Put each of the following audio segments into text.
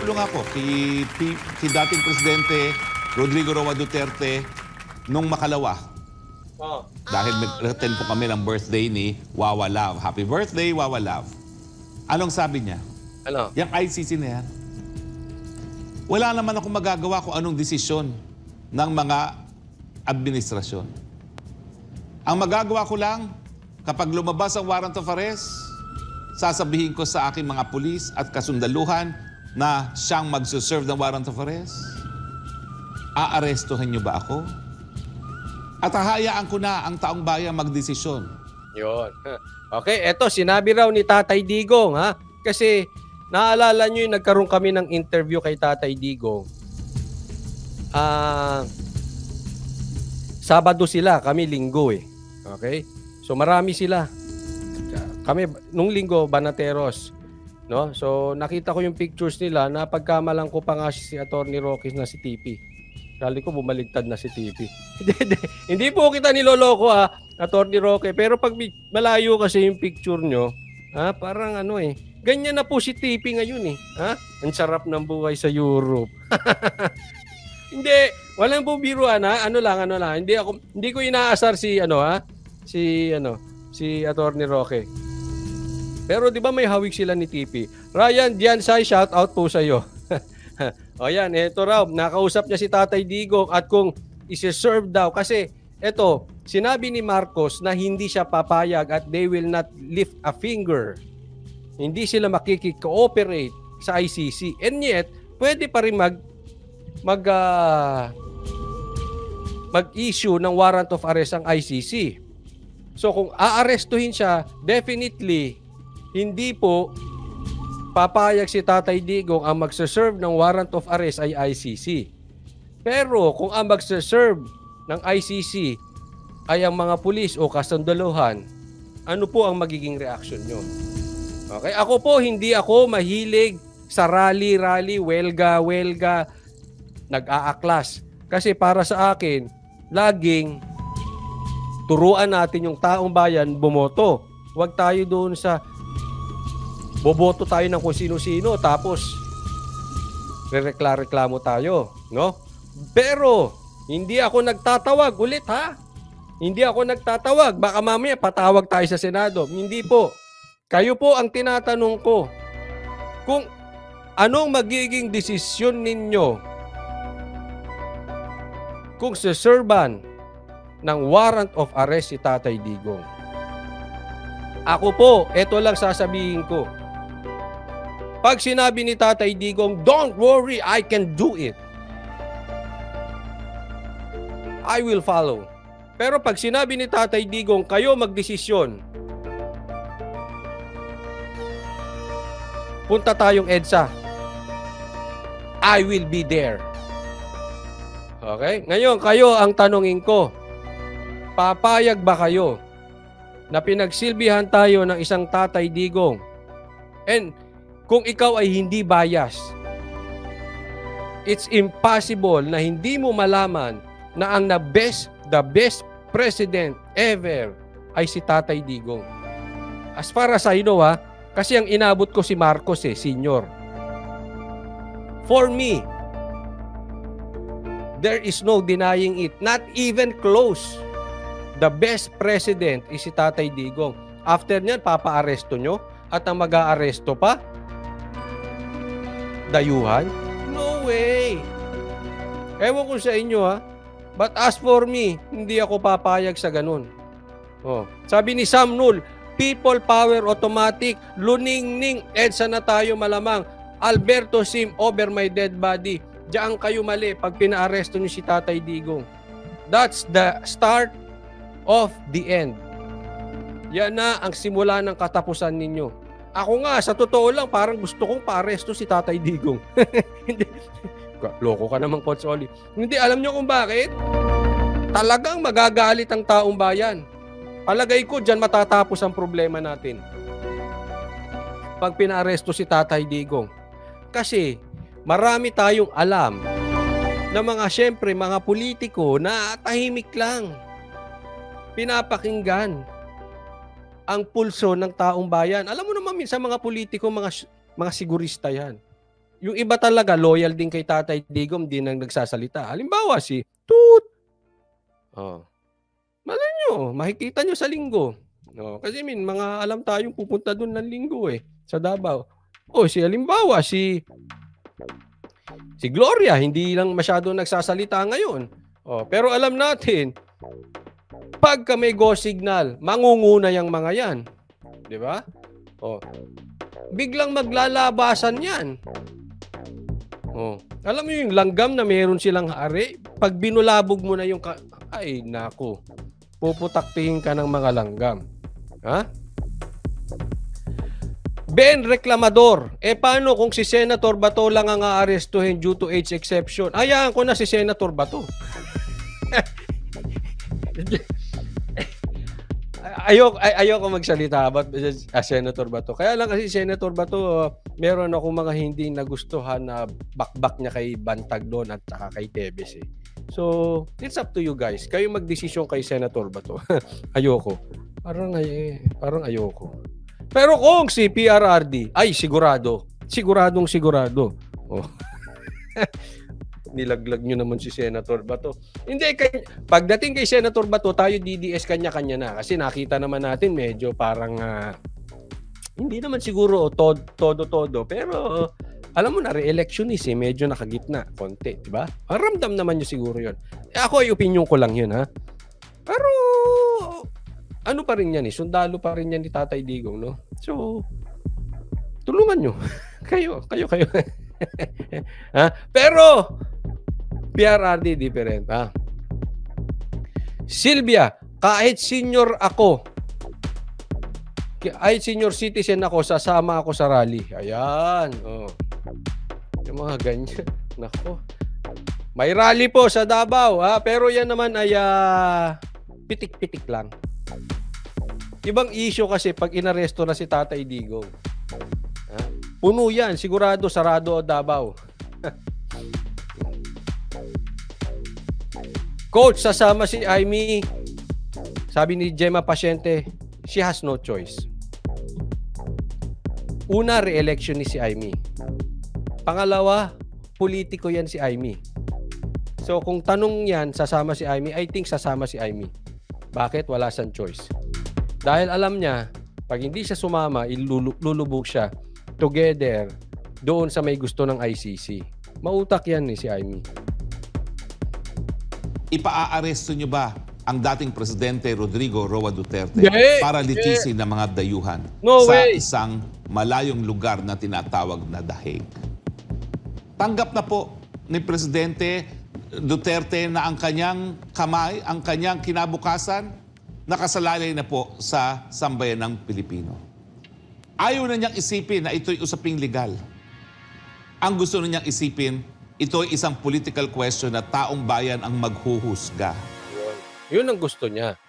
tumulong ako kay dating Presidente Rodrigo Roa Duterte nung makalawa. Dahil mag-attend po kami ng birthday ni Wawa Love. Happy birthday, Wawa Love. Anong sabi niya? Ano? Yung ICC na yan. Wala naman akong magagawa kung anong desisyon ng mga administrasyon. Ang magagawa ko lang, kapag lumabas ang warrant of arrest, sasabihin ko sa aking mga pulis at kasundaluhan na siyang magsuserve ng warrant of arrest. Aarestuhin niyo ba ako? At hahayaan ko na ang taong bayan magdesisyon. Yun. Okay, eto, sinabi raw ni Tatay Digong, ha? Kasi, naalala nyo yung nagkaroon kami ng interview kay Tatay Digong. Sabado sila, kami linggo eh. Okay? So, marami sila. Kami, nung linggo, Banateros. No? So, nakita ko yung pictures nila na pagkamalang ko pa nga si Atty. Roque na si TP. Kali ko bumaligtad na si TP. Hindi po kita niloloko Atty. Roque. Pero pag malayo kasi yung picture nyo, parang ano eh. Ganyan na po si TP ngayon eh. Ang sarap ng buhay sa Europe. Hindi, walang po biruan Ano lang. Hindi ko inaasar si Atty. Roque. Pero di ba may hawig sila ni TP? Ryan Diansay, shout out po sa iyo. O yan, eto raw, nakausap niya si Tatay Digong at kung isi-serve daw kasi eto, sinabi ni Marcos na hindi siya papayag at they will not lift a finger. Hindi sila makikikooperate sa ICC. And yet, pwede pa rin mag-issue ng warrant of arrest ang ICC. So kung aarestuhin siya, definitely hindi po papayag si Tatay Digong ang magsaserve ng warrant of arrest ay ICC. Pero kung ang magsaserve ng ICC ay ang mga pulis o kasundaluhan, ano po ang magiging reaction nyo? Okay, ako po hindi ako mahilig sa rally, welga, nag-aaklas. Kasi para sa akin, laging turuan natin yung taong bayan bumoto. Huwag tayo doon sa boboto tayo ng kung sino-sino tapos reklamo tayo, no? Pero hindi ako nagtatawag ulit Hindi ako nagtatawag. Baka mamaya patawag tayo sa Senado. Hindi po. Kayo po ang tinatanong ko. Kung anong magiging desisyon ninyo kung seserban ng warrant of arrest si Tatay Digong. Ako po, eto lang sasabihin ko. Pag sinabi ni Tatay Digong, don't worry, I can do it. I will follow. Pero pag sinabi ni Tatay Digong, kayo magdesisyon. Punta tayong EDSA. I will be there. Okay? Ngayon, kayo ang tanungin ko. Papayag ba kayo na pinagsilbihan tayo ng isang Tatay Digong? And kung ikaw ay hindi bias, it's impossible na hindi mo malaman na ang the best president ever ay si Tatay Digong. As far as I know kasi ang inabot ko si Marcos senior. For me, there is no denying it. Not even close. The best president is si Tatay Digong. After niyan, papa-aresto nyo? At ang mag-aaresto pa? Dayuhan? No way! Ewan ko sa inyo But as for me, hindi ako papayag sa ganun. Sabi ni Sam Nul, people power automatic, luningning, EDSA na tayo malamang. Alberto Sim over my dead body. Diyan kayo mali pag pinaaresto niyo si Tatay Digong. That's the start of the end. Yan na ang simula ng katapusan ninyo. Ako nga, sa totoo lang, parang gusto kong paaresto si Tatay Digong. Hindi. Loko ka naman, Coach Oli. Hindi, alam niyo kung bakit? Talagang magagalit ang taong bayan. Palagay ko, dyan matatapos ang problema natin. Pag pinaaresto si Tatay Digong. Kasi, marami tayong alam na mga politiko na tahimik lang. Pinapakinggan ang pulso ng taong bayan. Alam mo naman minsan mga politiko, mga sigurista yan. Yung iba talaga, loyal din kay Tatay Digong, di nang nagsasalita. Halimbawa, si Toot. Oh. Malay nyo, makikita nyo sa linggo. No, kasi mga alam tayong pupunta doon ng linggo sa Davao. Halimbawa, si Gloria, hindi lang masyado nagsasalita ngayon. Pero alam natin, pagka may go signal, mangunguna yung mga yan. Di ba? Biglang maglalabasan yan. Alam mo yung langgam na meron silang hari? Pag binulabog mo na yung... Ay, naku. Puputaktihin ka ng mga langgam. Ha? Ben Reklamador. Paano kung si Senator Bato lang ang aarestuhin due to age exception? Hayaan ko na si Senator Bato. Ayoko magsalita about Senator Bato. Kaya lang kasi Senator Bato, meron ako mga hindi nagustuhan na bakbak niya kay Bantag doon at saka kay Tebes. So, it's up to you guys. Kayo magdesisyon kay Senator Bato. Ayoko. Parang ayoko. Pero kung si PRRD, ay sigurado. Siguradong sigurado. Nilaglag nyo naman si Senator Bato. Hindi, pagdating kay Senator Bato, tayo DDS kanya-kanya na. Kasi nakita naman natin medyo parang, hindi naman siguro todo-todo. Pero, alam mo na, re-electionist medyo nakagitna. Konti, di ba? Ramdam naman nyo siguro yun. Ako ay opinion ko lang yun, ha? Pero, ano pa rin yan sundalo pa rin yan ni Tatay Digong, no? So, tulungan nyo. kayo. Ha? Pero, PRRD different, ha? Silvia, kahit senior ako, kahit senior citizen ako, sasama ako sa rally. Ayan. Yung mga ganyan. Nako. May rally po sa Davao, ha? Pero yan naman ay pitik-pitik lang. Ibang issue kasi pag inaresto na si Tatay Digong. Ha? Puno yan. Sigurado sarado o Davao. Coach, sasama si Aimee. Sabi ni Gemma Pasyente, she has no choice. Una, re-election ni si Aimee. Pangalawa, politiko yan si Aimee. So kung tanong yan, sasama si Aimee, I think sasama si Aimee. Bakit? Wala siyang choice. Dahil alam niya, pag hindi siya sumama, ilulubog siya together doon sa may gusto ng ICC. Mautak yan si Aimee. Ipaaaresto nyo ba ang dating Presidente Rodrigo Roa Duterte para litisin ng mga dayuhan sa isang malayong lugar na tinatawag na The Hague? Tanggap na po ni Presidente Duterte na ang kanyang kamay, ang kanyang kinabukasan, nakasalalay na po sa sambayan ng Pilipino. Ayaw na niyang isipin na ito'y usaping legal. Ang gusto na niyang isipin, ito'y isang political question na taong bayan ang maghuhusga. Yun ang gusto niya.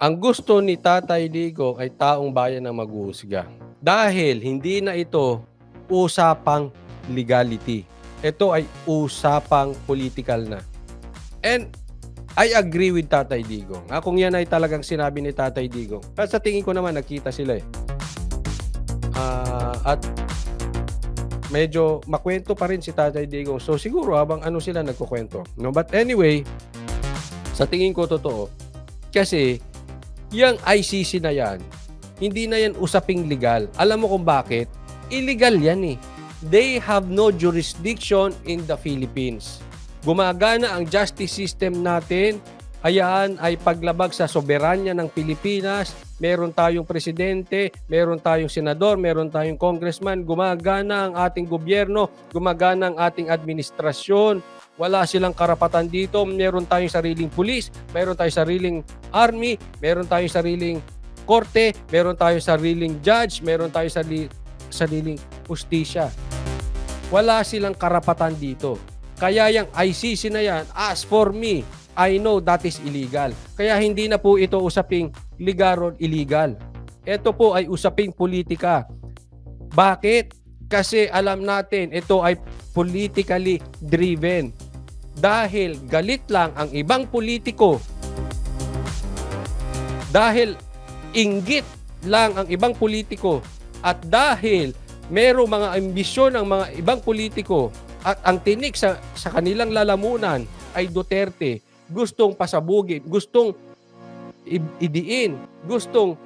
Ang gusto ni Tatay Digong ay taong bayan ang maghuhusga. Dahil hindi na ito usapang legality. Ito ay usapang political na. And I agree with Tatay Digong. Kung yan ay talagang sinabi ni Tatay Digong. Kasi sa tingin ko naman, nagkita sila at medyo makwento pa rin si Tatay Digong. So siguro habang sila nagkukwento. No? But anyway, sa tingin ko totoo. Kasi yung ICC na yan, hindi na yan usaping legal. Alam mo kung bakit? Illegal yan They have no jurisdiction in the Philippines. Gumagana ang justice system natin. Ayan ay paglabag sa soberanya ng Pilipinas. Meron tayong presidente, meron tayong senador, meron tayong congressman. Gumagana ang ating gobyerno, gumagana ang ating administrasyon. Wala silang karapatan dito. Meron tayong sariling pulis, meron tayong sariling army, meron tayong sariling korte, meron tayong sariling judge, meron tayong sariling hustisya. Wala silang karapatan dito. Kaya yung ICC na yan, as for me, I know that is illegal. Kaya hindi na po ito usaping legal or illegal. Ito po ay usaping politika. Bakit? Kasi alam natin ito ay politically driven. Dahil galit lang ang ibang politiko. Dahil inggit lang ang ibang politiko. At dahil merong mga ambisyon ng mga ibang politiko at ang tinik sa kanilang lalamunan ay Duterte, gustong pasabugin, gustong idiin, gustong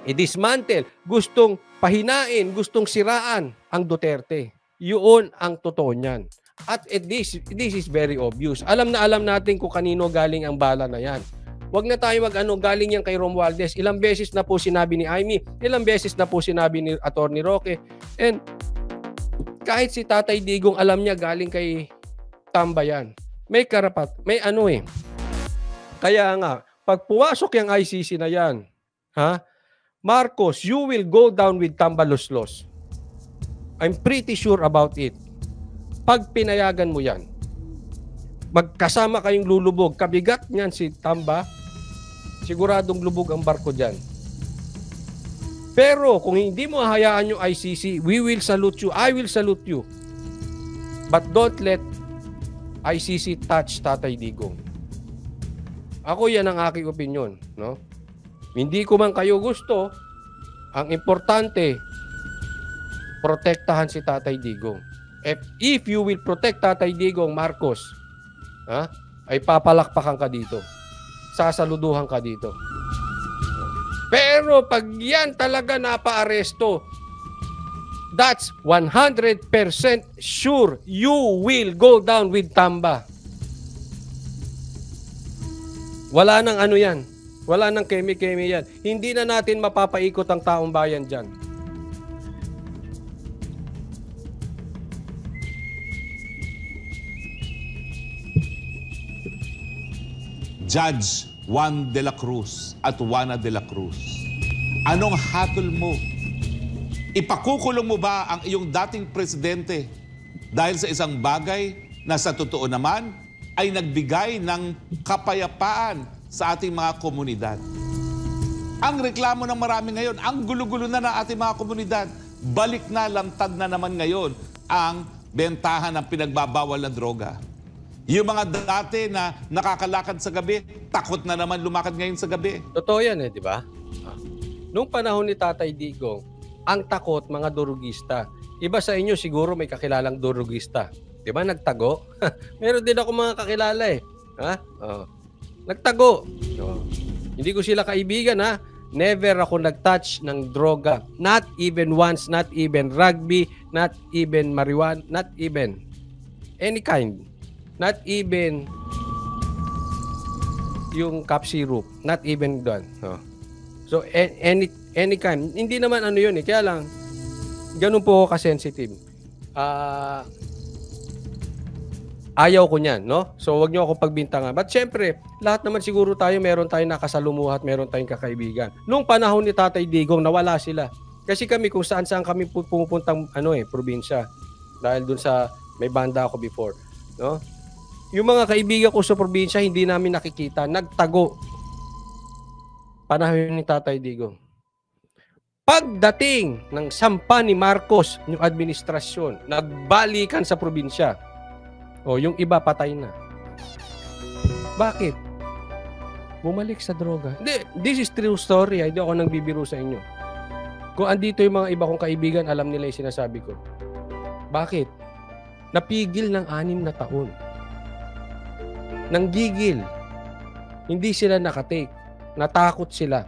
i-dismantle, gustong pahinain, gustong siraan ang Duterte. Yun ang totoo niyan. At this is very obvious. Alam natin kung kanino galing ang bala na yan. Huwag na tayo galing yan kay Romualdez. Ilang beses na po sinabi ni Amy, ilang beses na po sinabi ni Atty. Roque. And kahit si Tatay Digong alam niya galing kay Tamba yan. May karapat, may Kaya nga, pag pumasok yung ICC na yan, Marcos, you will go down with Tamba Los. I'm pretty sure about it. Pag pinayagan mo yan, magkasama kayong lulubog. Kabigat niyan si Tamba, siguradong lubog ang barko dyan. Pero kung hindi mo hayaan yung ICC, we will salute you. I will salute you. But don't let ICC touch Tatay Digong. Ako yan ang aking opinion. No? Hindi ko man kayo gusto, ang importante, protektahan si Tatay Digong. If you will protect Tatay Digong, Marcos, ay papalakpakan ka dito. Sasaluduhan ka dito. Pero pag yan talaga napa-aresto, that's 100% sure you will go down with Tamba. Wala nang yan. Wala nang kemi-kemi yan. Hindi na natin mapapaikot ang taong bayan dyan. Judge Juan de la Cruz at Juana de la Cruz, anong hatol mo? Ipakukulong mo ba ang iyong dating presidente dahil sa isang bagay na sa totoo naman ay nagbigay ng kapayapaan sa ating mga komunidad? Ang reklamo ng marami ngayon, ang gulo-gulo na ng ating mga komunidad, balik na, lantad na naman ngayon ang bentahan ng pinagbabawal na droga. Yung mga dati na nakakalakad sa gabi, takot na naman lumakad ngayon sa gabi. Totoo yan di ba? Noong panahon ni Tatay Digong, ang takot mga durugista. Iba sa inyo siguro may kakilalang durugista. Di ba nagtago? Meron din ako mga kakilala Nagtago. Hindi ko sila kaibigan Never ako nag-touch ng droga. Not even once, not even rugby, not even marijuana, not even any kind. Not even yung cup syrup. Not even done. So, any kind. Hindi naman yun Kaya lang, ganun po ako ka-sensitive. Ayaw ko niyan, no? So, wag niyo ako pagbintangan. But syempre, lahat naman siguro tayo, meron tayong nakasalumuha at meron tayong kakaibigan. Noong panahon ni Tatay Digong, nawala sila. Kasi kami, kung saan-saan kami pumupuntang, probinsya. Dahil dun sa, may banda ako before, no? Yung mga kaibigan ko sa probinsya, hindi namin nakikita. Nagtago. Panahon ni Tatay Digong. Pagdating ng sampa ni Marcos, yung administrasyon, nagbalikan sa probinsya. Yung iba patay na. Bakit? Bumalik sa droga. Hindi, this is true story. Hindi ako nagbibiro sa inyo. Kung andito yung mga iba kong kaibigan, alam nila yung sinasabi ko. Bakit? Napigil ng 6 na taon. Nanggigil. Hindi sila nakatake. Natakot sila.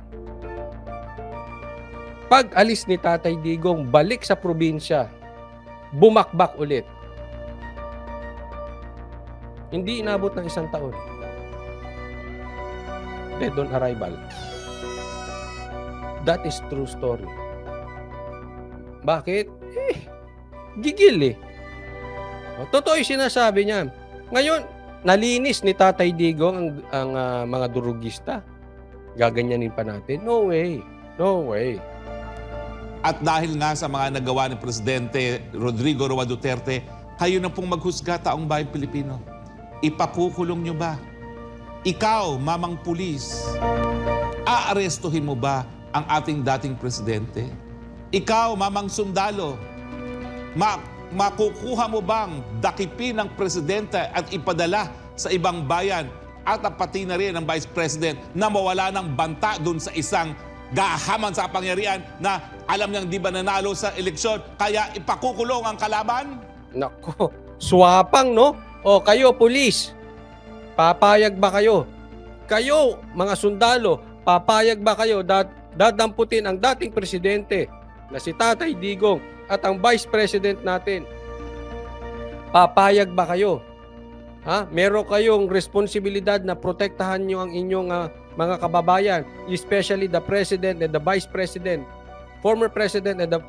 Pag alis ni Tatay Digong, balik sa probinsya, bumakbak ulit. Hindi inabot ng 1 taon. Dead on arrival. That is true story. Bakit? Gigil Totoo yung sinasabi niya. Ngayon, nalinis ni Tatay Digong ang mga durugista. Gaganyanin pa natin? No way. No way. At dahil nga sa mga nagawa ni Presidente Rodrigo Roa Duterte, kayo na pong maghusga, taong bayang Pilipino. Ipakukulong nyo ba? Ikaw, mamang pulis, aarestuhin mo ba ang ating dating presidente? Ikaw, mamang sundalo, makukuha mo bang dakipin ng presidente at ipadala sa ibang bayan at pati na rin ang Vice President na mawala ng banta dun sa isang gahaman sa kapangyarihan na alam niyang di ba nanalo sa eleksyon, kaya ipakukulong ang kalaban? Nako, swapang, no? O kayo, pulis, papayag ba kayo? Kayo, mga sundalo, papayag ba kayo dadamputin ang dating presidente na si Tatay Digong at ang vice president natin? Papayag ba kayo? Ha? Meron kayong responsibilidad na protektahan nyo ang inyong mga kababayan, especially the president and the vice president, former president and the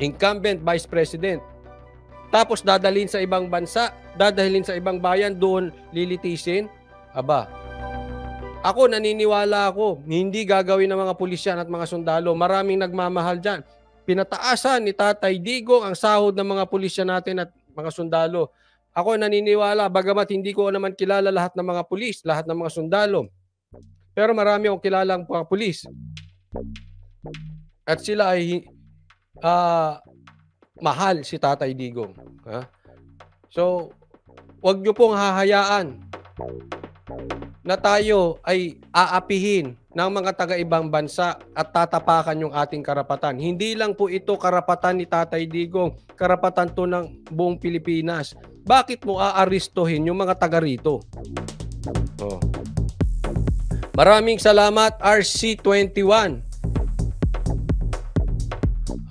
incumbent vice president. Tapos dadalhin sa ibang bansa, dadalhin sa ibang bayan, doon lilitisin. Aba, ako naniniwala ako, hindi gagawin ng mga pulisyan at mga sundalo. Maraming nagmamahal dyan. Pinataasan ni Tatay Digong ang sahod ng mga pulisyan natin at mga sundalo. Ako naniniwala, bagamat hindi ko naman kilala lahat ng mga pulis, lahat ng mga sundalo. Pero marami akong kilalang mga pulis. At sila ay mahal si Tatay Digong. Ha? So, wag niyo pong hahayaan na tayo ay aapihin ng mga taga-ibang bansa at tatapakan yung ating karapatan. Hindi lang po ito karapatan ni Tatay Digong, karapatan to ng buong Pilipinas. Bakit mo aaristohin yung mga taga rito? Oh. Maraming salamat, RC21.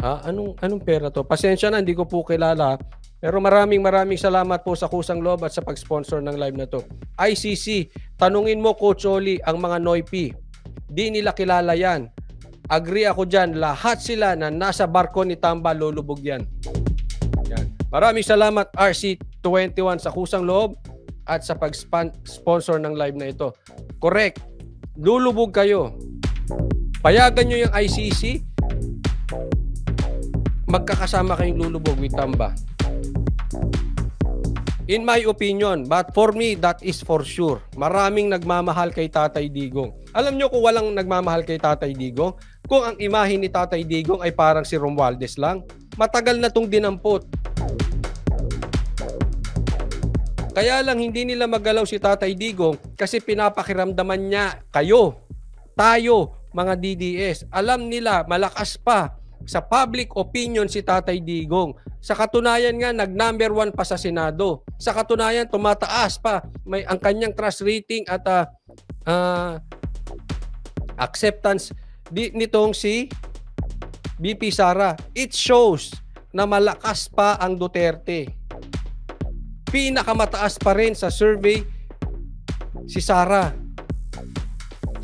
Anong pera to? Pasensya na, hindi ko po kilala. Pero maraming salamat po sa kusang loob at sa pag-sponsor ng live na to. ICC, tanungin mo, Coach Oli, ang mga Noipi. Di nila kilala yan. Agree ako dyan. Lahat sila na nasa barko ni Tamba, lulubog yan. Yan. Maraming salamat, RC21, sa kusang loob at sa pag-sponsor ng live na ito. Correct. Lulubog kayo. Payagan nyo yung ICC. Magkakasama kayong lulubog with Tamba. In my opinion, but for me, that is for sure. Maraming nagmamahal kay Tatay Digong. Alam nyo kung walang nagmamahal kay Tatay Digong? Kung ang imahe ni Tatay Digong ay parang si Romualdez lang, matagal na tong dinampot. Kaya lang hindi nila magalaw si Tatay Digong kasi pinapakiramdaman niya kayo, tayo, mga DDS. Alam nila malakas pa sa public opinion si Tatay Digong. Sa katunayan nga, nag-number 1 pa sa Senado. Sa katunayan, tumataas pa ang kanyang trust rating at acceptance nitong si BP Sara. It shows na malakas pa ang Duterte. Pinakamataas pa rin sa survey si Sara.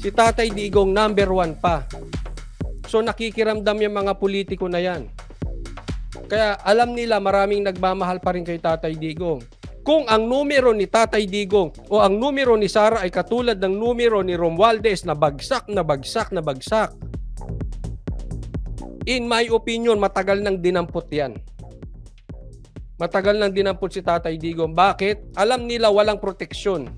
Si Tatay Digong number 1 pa. So nakikiramdam yung mga politiko na yan. Kaya alam nila maraming nagmamahal pa rin kay Tatay Digong. Kung ang numero ni Tatay Digong o ang numero ni Sara ay katulad ng numero ni Romualdez na bagsak, in my opinion, matagal nang dinampot yan. Matagal nang dinampot si Tatay Digong. Bakit? Alam nila walang proteksyon.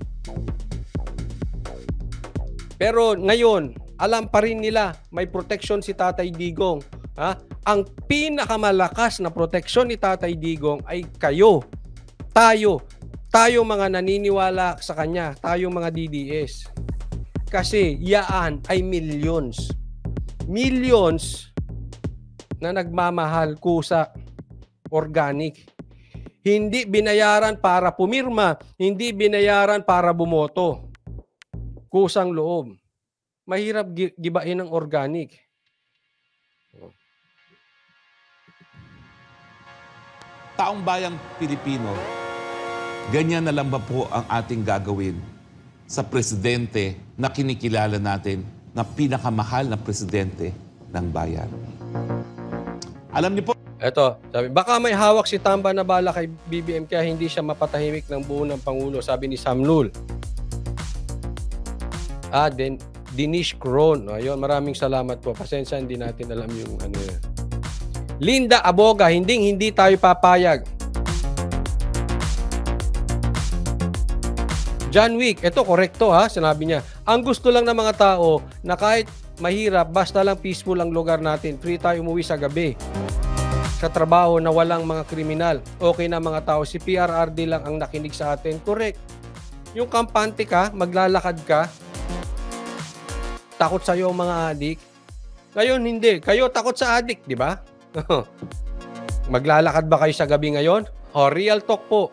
Pero ngayon, alam pa rin nila may proteksyon si Tatay Digong. Ha? Ang pinakamalakas na proteksyon ni Tatay Digong ay kayo. Tayo mga naniniwala sa kanya. Tayo mga DDS. Kasi yaan ay millions. Millions na nagmamahal kusa organic. Hindi binayaran para pumirma. Hindi binayaran para bumoto. Kusang loob. Mahirap gibain ng organic. Taong bayang Pilipino, ganyan na lang ba po ang ating gagawin sa presidente na kinikilala natin na pinakamahal na presidente ng bayan? Alam niyo po, Eto, sabi, baka may hawak si Tamba na bala kay BBM kaya hindi siya mapatahimik ng buo ng Pangulo, sabi ni Sam Nul. Dinish Cron. Ayun, maraming salamat po. Pasensya, hindi natin alam yung ano yan. Linda Aboga, hindi tayo papayag. John Wick, ito korekto ha, sinabi niya. Ang gusto lang ng mga tao na kahit mahirap, basta lang peaceful ang lugar natin. Free tayo umuwi sa gabi. Sa trabaho na walang mga kriminal. Okay na mga tao. Si PRRD lang ang nakinig sa atin. Correct. Yung kampante ka, maglalakad ka, takot sa'yo ang mga adik. Ngayon, hindi. Kayo takot sa adik, di ba? Maglalakad ba kayo sa gabi ngayon? O, real talk po.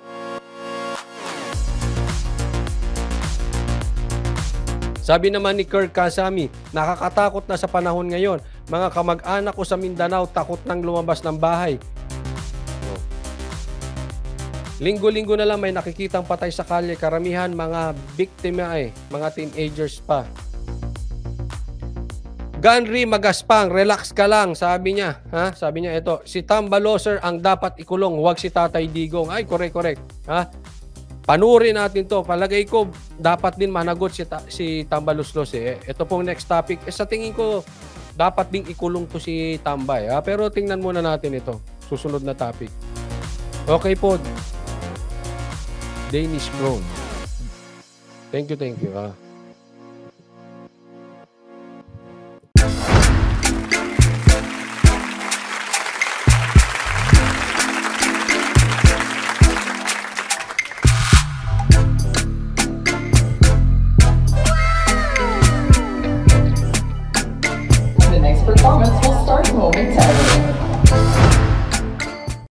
Sabi naman ni Kirk Kasami, nakakatakot na sa panahon ngayon. Mga kamag-anak ko sa Mindanao, takot nang lumabas ng bahay. Linggo-linggo na lang may nakikitang patay sa kalye. Karamihan mga biktima mga teenagers pa. Ganri Magaspang, relax ka lang, sabi niya. Ha? Sabi niya ito, si Tamba Loser ang dapat ikulong, huwag si Tatay Digong. Ay, correct. Ha? Panurin natin to. Palagay ko, dapat din managot si Tamba Luslos. Ito pong next topic. Sa tingin ko, dapat ding ikulong to si Tambay. Ha? Pero tingnan muna natin ito. Susunod na topic. Okay po. Danish Crown. Thank you. Ha? The next performance will start momentarily.